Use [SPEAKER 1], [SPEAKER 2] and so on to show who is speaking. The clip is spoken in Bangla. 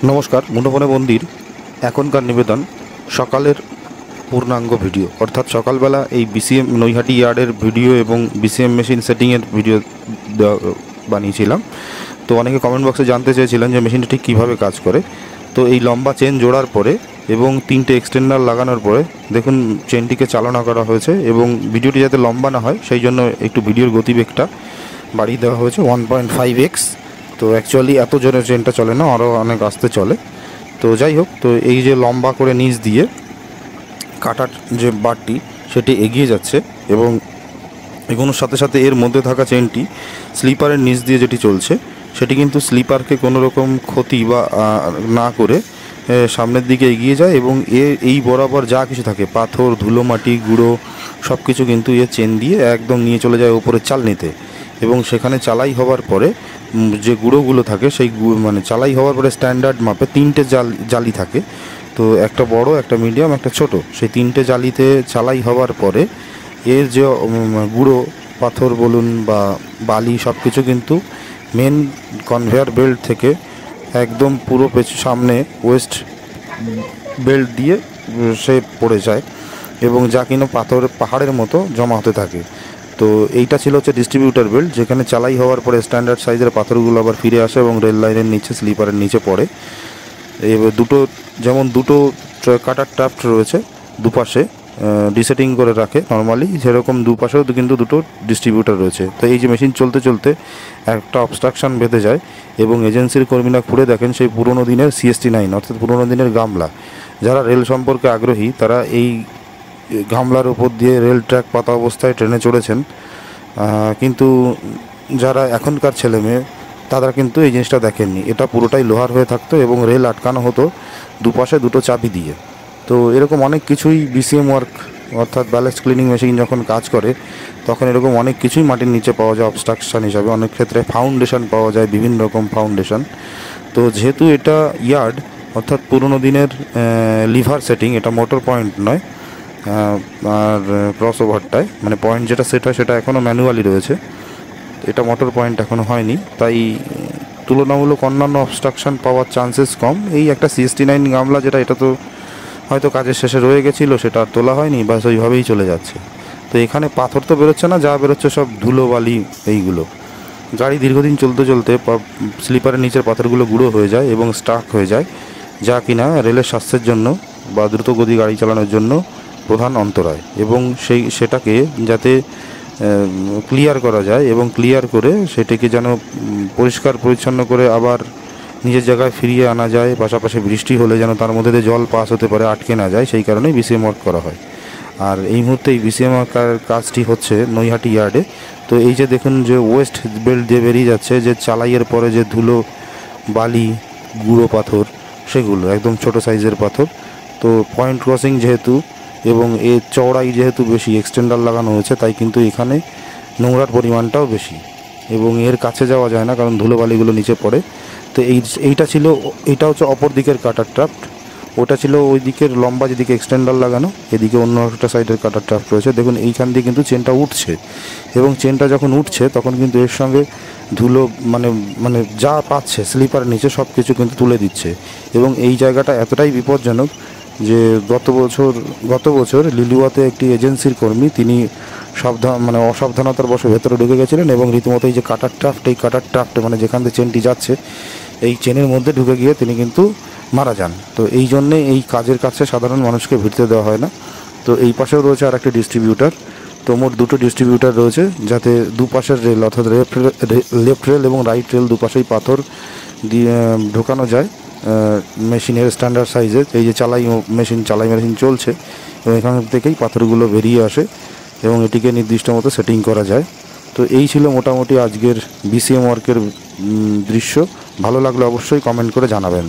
[SPEAKER 1] নমস্কার। মুঠোফোনে মন্দির এখনকার নিবেদন সকালের পূর্ণাঙ্গ ভিডিও, অর্থাৎ সকালবেলা এই বিসিএম নৈহাটি ইয়ার্ডের ভিডিও এবং বিসিএম মেশিন সেটিংয়ের ভিডিও বানিয়েছিলাম। তো অনেকে কমেন্ট বক্সে জানতে চেয়েছিলেন যে মেশিনটি ঠিক কীভাবে কাজ করে। তো এই লম্বা চেন জোড়ার পরে এবং 3টে এক্সটেন্ডার লাগানোর পরে দেখুন চেনটিকে চালনা করা হয়েছে, এবং ভিডিওটি যাতে লম্বা না হয় সেই জন্য একটু ভিডিওর গতিবেগটা বাড়িয়ে দেওয়া হয়েছে 1.5x। তো অ্যাকচুয়ালি এত জোরে চেনটা চলে না, আরও অনেক আস্তে চলে। তো যাই হোক, তো এই যে লম্বা করে নিচ দিয়ে কাটার যে বারটি সেটি এগিয়ে যাচ্ছে, এবং এগোনোর সাথে সাথে এর মধ্যে থাকা চেনটি স্লিপারের নিচ দিয়ে যেটি চলছে সেটি কিন্তু স্লিপারকে কোনো রকম ক্ষতি বা না করে সামনের দিকে এগিয়ে যায়, এবং এই বরাবর যা কিছু থাকে পাথর, ধুলো, মাটি, গুঁড়ো সব কিছু কিন্তু চেন দিয়ে একদম নিয়ে চলে যায় ওপরে চালনিতে। এবং সেখানে চালাই হওয়ার পরে যে গুঁড়োগুলো থাকে সেই মানে চালাই হওয়ার পরে স্ট্যান্ডার্ড মাপে 3টে জালি থাকে। তো একটা বড়, একটা মিডিয়াম, একটা ছোট, সেই 3টে জালিতে চালাই হওয়ার পরে এর যে গুঁড়ো পাথর বলুন বা বালি সব কিছু কিন্তু মেন কনভেয়ার বেল্ট থেকে একদম পুরো সামনে ওয়েস্ট বেল্ট দিয়ে সে পড়ে যায়, এবং যা কিনা পাহাড়ের মতো জমা হতে থাকে। তো এইটা ছিল হচ্ছে ডিস্ট্রিবিউটার বেল্ট, যেখানে চালাই হওয়ার পরে স্ট্যান্ডার্ড সাইজের পাথরগুলো আবার ফিরে আসে এবং রেল লাইনের নিচে স্লিপারের নিচে পড়ে। এবার দুটো কাটার ট্রাফট রয়েছে দুপাশে, ডিসেটিং করে রাখে নর্মালি, সেরকম দুপাশেও কিন্তু দুটো ডিস্ট্রিবিউটার রয়েছে। তো এই যে মেশিন চলতে চলতে একটা অবস্ট্রাকশান বেঁধে যায়, এবং এজেন্সির কর্মীরা ঘুরে দেখেন সেই পুরনো দিনের CST9 অর্থাৎ পুরনো দিনের গামলা। যারা রেল সম্পর্কে আগ্রহী তারা এই গামলার উপর দিয়ে রেল ট্র্যাক পাতা অবস্থায় ট্রেনে চড়েছেন, কিন্তু যারা এখনকার ছেলে মেয়ে তারা কিন্তু এই জিনিসটা দেখেননি। এটা পুরোটাই লোহার হয়ে থাকতো এবং রেল আটকানো হতো দুপাশে দুটো চাবি দিয়ে। তো এরকম অনেক কিছুই BCM ওয়ার্ক অর্থাৎ ব্যালেস্ট ক্লিনিং মেশিন যখন কাজ করে তখন এরকম অনেক কিছুই মাটির নিচে পাওয়া যায় অবস্ট্রাকশান হিসাবে, অনেক ক্ষেত্রে ফাউন্ডেশন পাওয়া যায়, বিভিন্ন রকম ফাউন্ডেশন। তো যেহেতু এটা ইয়ার্ড অর্থাৎ পুরনো দিনের লিভার সেটিং, এটা মোটর পয়েন্ট নয়, আর ক্রস ওভারটায় মানে পয়েন্ট যেটা সেট হয় সেটা এখনও ম্যানুয়ালি রয়েছে, এটা মোটর পয়েন্ট এখনও হয়নি, তাই তুলনামূলক অন্যান্য অবস্ট্রাকশান পাওয়ার চান্সেস কম। এই একটা CST9 গামলা যেটা, এটা তো হয়তো কাজের শেষে রয়ে গেছিলো, সেটা আর তোলা হয়নি, বাস ওইভাবেই চলে যাচ্ছে। তো এখানে পাথর তো বেরোচ্ছে না, যা বেরোচ্ছে সব ধুলো বালি এইগুলো। গাড়ি দীর্ঘদিন চলতে চলতে স্লিপারের নিচের পাথরগুলো গুঁড়ো হয়ে যায় এবং স্টাক হয়ে যায়, যা কিনা রেলের স্বাস্থ্যের জন্য বা দ্রুতগতি গাড়ি চালানোর জন্য প্রধান অন্তরায়। এবং সেটাকে যাতে ক্লিয়ার করা যায় এবং ক্লিয়ার করে সেটাকে যেন পরিষ্কার পরিচ্ছন্ন করে আবার নিজের জায়গায় ফিরিয়ে আনা যায়, পাশাপাশি বৃষ্টি হলে যেন তার মধ্যে দিয়ে জল পাস হতে পারে, আটকে না যায়, সেই কারণেই BCM ওয়ার্ক করা হয়। আর এই মুহূর্তে এই BCM ওয়ার্কের কাজটি হচ্ছে নৈহাটি ইয়ার্ডে। তো এই যে দেখুন যে ওয়েস্ট বেল্ট দিয়ে বেরিয়ে যাচ্ছে যে চালাইয়ের পরে যে ধুলো বালি গুঁড়ো পাথর, সেগুলো একদম ছোট সাইজের পাথর। তো পয়েন্ট ক্রসিং যেহেতু এবং এর চওড়াই যেহেতু বেশি, এক্সটেন্ডার লাগানো হয়েছে, তাই কিন্তু এখানে নোংরার পরিমাণটাও বেশি, এবং এর কাছে যাওয়া যায় না কারণ ধুলোবালিগুলো নিচে পড়ে। তো এইটা হচ্ছে অপর দিকের কাটার ট্রাফট, ওটা ছিল ওই দিকের লম্বা যেদিকে এক্সটেন্ডার লাগানো, এদিকে অন্য একটা সাইডের কাটার ট্রাফট রয়েছে। দেখুন এইখান দিয়ে কিন্তু চেনটা উঠছে, এবং চেনটা যখন উঠছে তখন কিন্তু এর সঙ্গে ধুলো মানে যা পাচ্ছে স্লিপার নিচে সব কিছু কিন্তু তুলে দিচ্ছে। এবং এই জায়গাটা এতটাই বিপজ্জনক যে গত বছর লিলুয়াতে একটি এজেন্সির কর্মী তিনি অসাবধানতার বশে ভেতরে ঢুকে গেছিলেন, এবং রীতিমতো এই যে কাটার ট্রাফটে মানে যেখান থেকে চেনটি যাচ্ছে এই চেনের মধ্যে ঢুকে গিয়ে তিনি কিন্তু মারা যান। তো এই জন্যে এই কাজের কাছে সাধারণ মানুষকে ভিড়তে দেওয়া হয় না। তো এই পাশেও রয়েছে আর একটি ডিস্ট্রিবিউটার। তো মোট দুটো ডিস্ট্রিবিউটার রয়েছে, যাতে দুপাশের রেল অর্থাৎ লেফট রেল এবং রাইট রেল দুপাশেই পাথর দিয়ে ঢোকানো যায় মেশিনের স্ট্যান্ডার্ড সাইজে। এই যে চালাই মেশিন চলছে, এবং এখান থেকেই পাথরগুলো বেরিয়ে আসে এবং এটিকে নির্দিষ্ট মতো সেটিং করা যায়। তো এই ছিল মোটামুটি আজকের BCM ওয়ার্কের দৃশ্য। ভালো লাগলে অবশ্যই কমেন্ট করে জানাবেন।